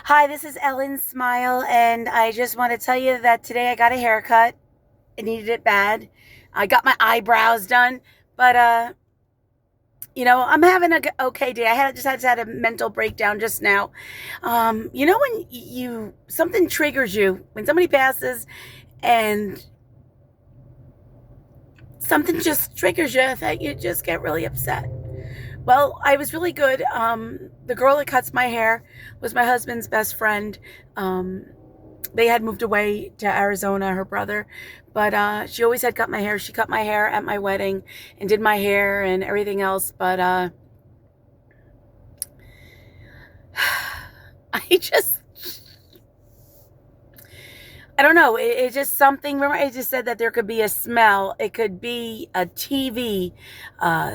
Hi, this is EllenSmile, and I just want to tell you that today I got a haircut. I needed it bad. I got my eyebrows done, but I'm having a okay day. I just had a mental breakdown just now. When you something triggers you when somebody passes, and something just triggers you that you just get really upset. Well, I was really good. The girl that cuts my hair was my husband's best friend. Um, they had moved away to Arizona, her brother, but she always had cut my hair. She cut my hair at my wedding and did my hair and everything else. But I just, I don't know. It's just something. Remember, I just said that there could be a smell. It could be a TV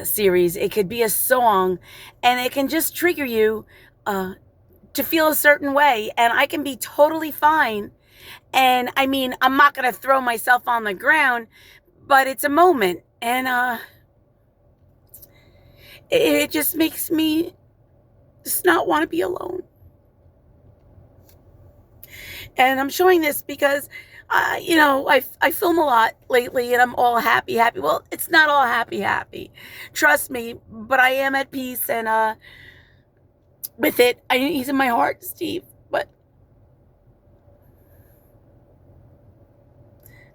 series. It could be a song, and it can just trigger you to feel a certain way. And I can be totally fine. And I mean, I'm not going to throw myself on the ground, but it's a moment. And it just makes me just not want to be alone. And I'm showing this because, I film a lot lately and I'm all happy, happy. Well, it's not all happy, happy. Trust me, but I am at peace and with it. He's in my heart, Steve. But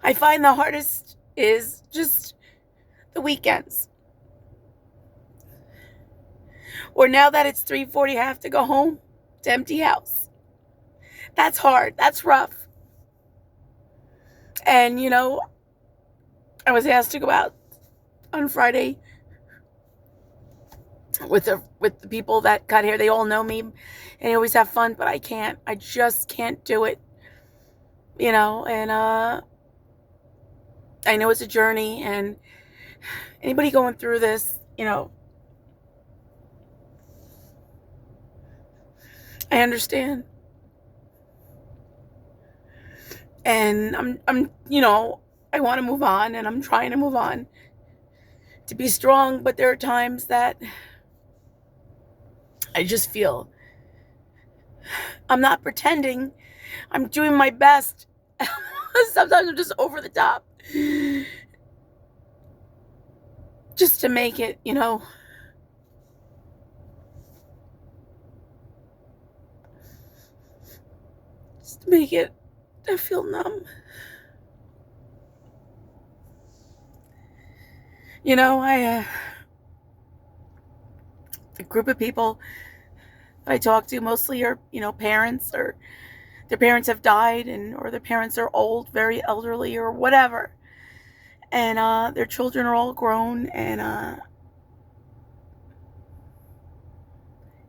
I find the hardest is just the weekends. Or now that it's 3:40, I have to go home to empty house. That's hard. That's rough. And I was asked to go out on Friday with the people that cut hair. They all know me, and they always have fun, but I can't. I just can't do it. And I know it's a journey, and anybody going through this, I understand. And I want to move on, and I'm trying to move on to be strong, but there are times that I just feel I'm not pretending. I'm doing my best. Sometimes I'm just over the top just to make it, just to make it, I feel numb. I a group of people I talk to mostly are, parents, or their parents have died, and or their parents are old, very elderly, or whatever. And their children are all grown, and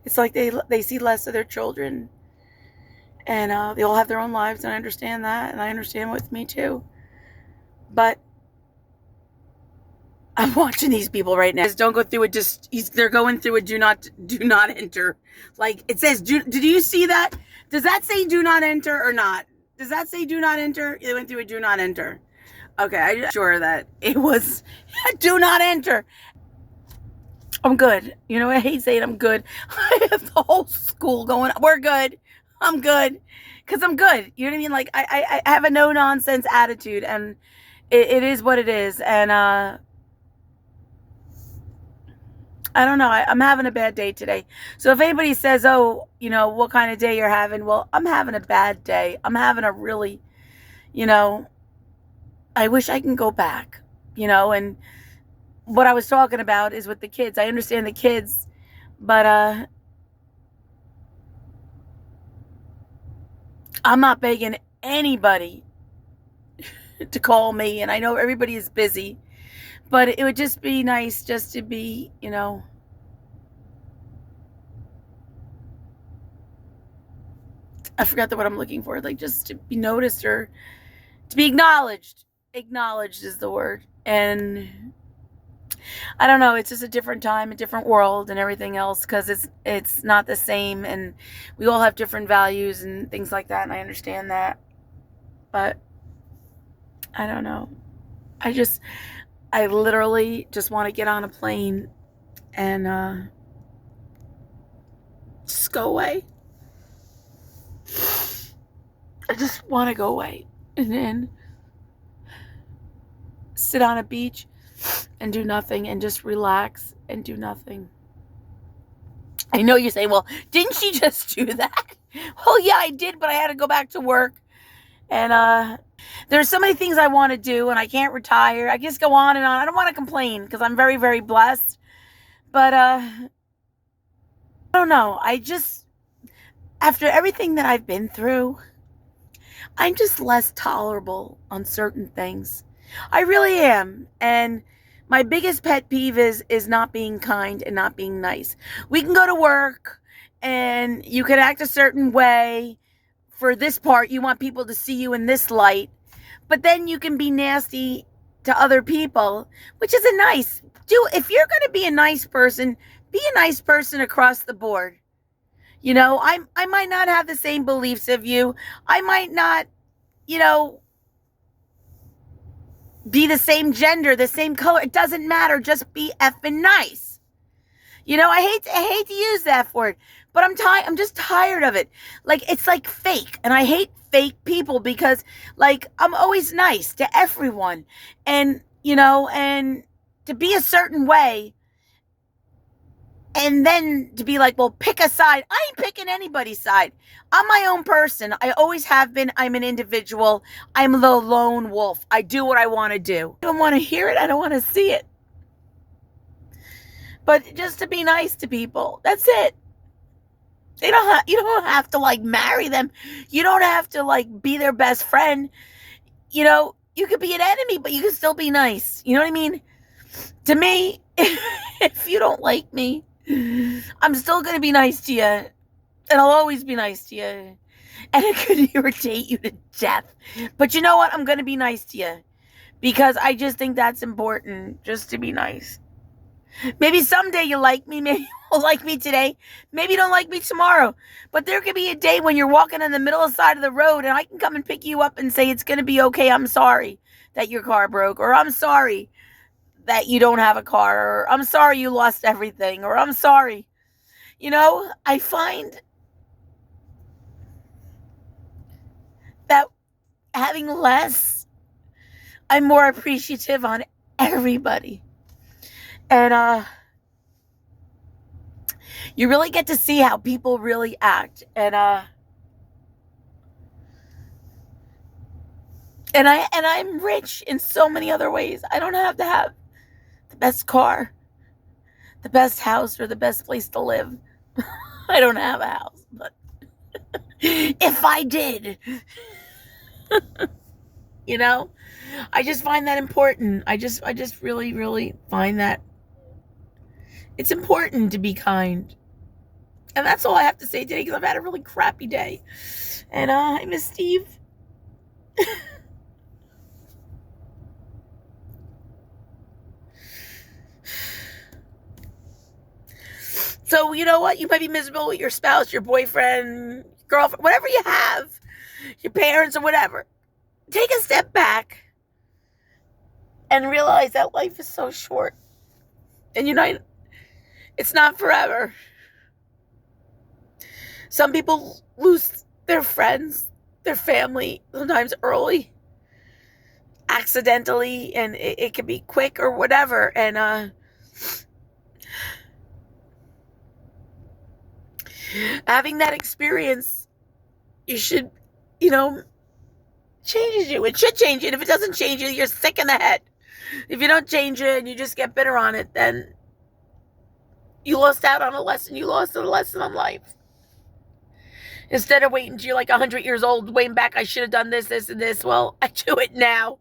it's like they see less of their children, and they all have their own lives, and I understand that, and I understand with me too. But I'm watching these people right now. Just don't go through it. They're going through a do not enter. Like it says. Did you see that? Does that say do not enter or not? Does that say do not enter? They went through a do not enter. Okay, I'm sure that it was do not enter. I'm good. I hate saying I'm good. I have the whole school going, we're good. I'm good. Because I'm good. You know what I mean? Like, I have a no nonsense attitude, and it is what it is. And I don't know. I'm having a bad day today. So if anybody says, oh, what kind of day you're having? Well, I'm having a bad day. I'm having a really, you know, I wish I can go back, and what I was talking about is with the kids. I understand the kids, but I'm not begging anybody to call me, and I know everybody is busy, but it would just be nice just to be, I forgot the what I'm looking for, like just to be noticed or to be acknowledged. Acknowledged is the word. And I don't know, it's just a different time, a different world and everything else, because it's not the same, and we all have different values and things like that, and I understand that. But I don't know. I literally just want to get on a plane and just go away. I just want to go away and then sit on a beach and do nothing and just relax and do nothing. I know you're saying, well, didn't she just do that? Well, yeah, I did, but I had to go back to work. And there's so many things I want to do, and I can't retire. I just go on and on. I don't want to complain because I'm very, very blessed. But I don't know. After everything that I've been through, I'm just less tolerable on certain things. I really am. And my biggest pet peeve is not being kind and not being nice. We can go to work and you can act a certain way. For this part, you want people to see you in this light, but then you can be nasty to other people, which isn't nice. If you're going to be a nice person, be a nice person across the board. You know, I might not have the same beliefs of you. I might not, be the same gender, the same color. It doesn't matter. Just be effing nice. I hate to use that word, but I'm just tired of it. Like, it's like fake, and I hate fake people because, like, I'm always nice to everyone, and and to be a certain way, and then to be like, well, pick a side. I ain't picking anybody's side. I'm my own person. I always have been. I'm an individual. I'm the lone wolf. I do what I want to do. I don't want to hear it. I don't want to see it. But just to be nice to people. That's it. You don't have to, like, marry them. You don't have to, like, be their best friend. You could be an enemy, but you can still be nice. You know what I mean? To me, if you don't like me, I'm still going to be nice to you. And I'll always be nice to you. And it could irritate you to death. But you know what? I'm going to be nice to you. Because I just think that's important, just to be nice. Maybe someday you like me. Maybe you won't like me today. Maybe you don't like me tomorrow. But there could be a day when you're walking in the middle of the side of the road and I can come and pick you up and say, it's going to be okay. I'm sorry that your car broke. Or I'm sorry that you don't have a car. Or I'm sorry you lost everything. Or I'm sorry. I find that having less, I'm more appreciative on everybody. And you really get to see how people really act. And I'm rich in so mmany other ways. I don't have to have the best car, the best house, or the best place to live. I don't have a house, but if I did, I just find that important. I just really, really find that it's important to be kind. And that's all I have to say today, because I've had a really crappy day. And I miss Steve. So, you know what? You might be miserable with your spouse, your boyfriend, girlfriend, whatever you have, your parents or whatever. Take a step back and realize that life is so short. And it's not forever. Some people lose their friends, their family, sometimes early, accidentally, and it can be quick or whatever. And having that experience, you should, changes you. It should change you. And if it doesn't change you, you're sick in the head. If you don't change it and you just get bitter on it, then you lost out on a lesson. You lost a lesson on life. Instead of waiting until you're like 100 years old, waiting back, I should have done this, this, and this. Well, I do it now.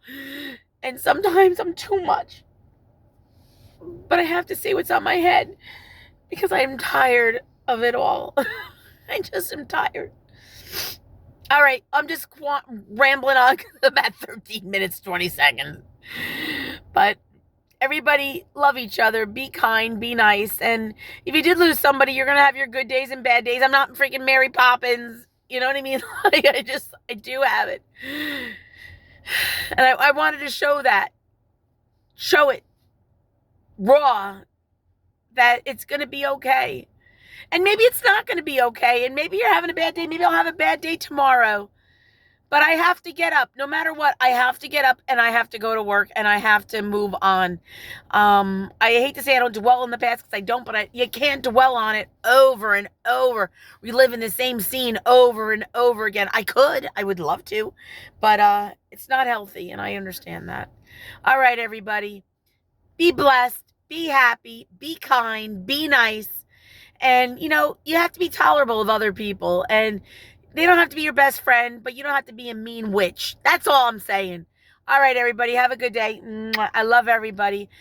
And sometimes I'm too much. But I have to say what's on my head, because I'm tired of it all. I just am tired. All right, I'm just rambling on. I'm at 13 minutes, 20 seconds. But everybody love each other. Be kind. Be nice. And if you did lose somebody, you're going to have your good days and bad days. I'm not freaking Mary Poppins. You know what I mean? Like, I do have it. And I wanted to show that. Show it raw, that it's going to be okay. And maybe it's not going to be okay. And maybe you're having a bad day. Maybe I'll have a bad day tomorrow. But I have to get up. No matter what, I have to get up and I have to go to work and I have to move on. I hate to say I don't dwell on the past because I don't, but you can't dwell on it over and over. We live in the same scene over and over again. I would love to, but it's not healthy, and I understand that. All right, everybody. Be blessed, be happy, be kind, be nice. And, you have to be tolerable of other people. And they don't have to be your best friend, but you don't have to be a mean witch. That's all I'm saying. All right, everybody. Have a good day. I love everybody.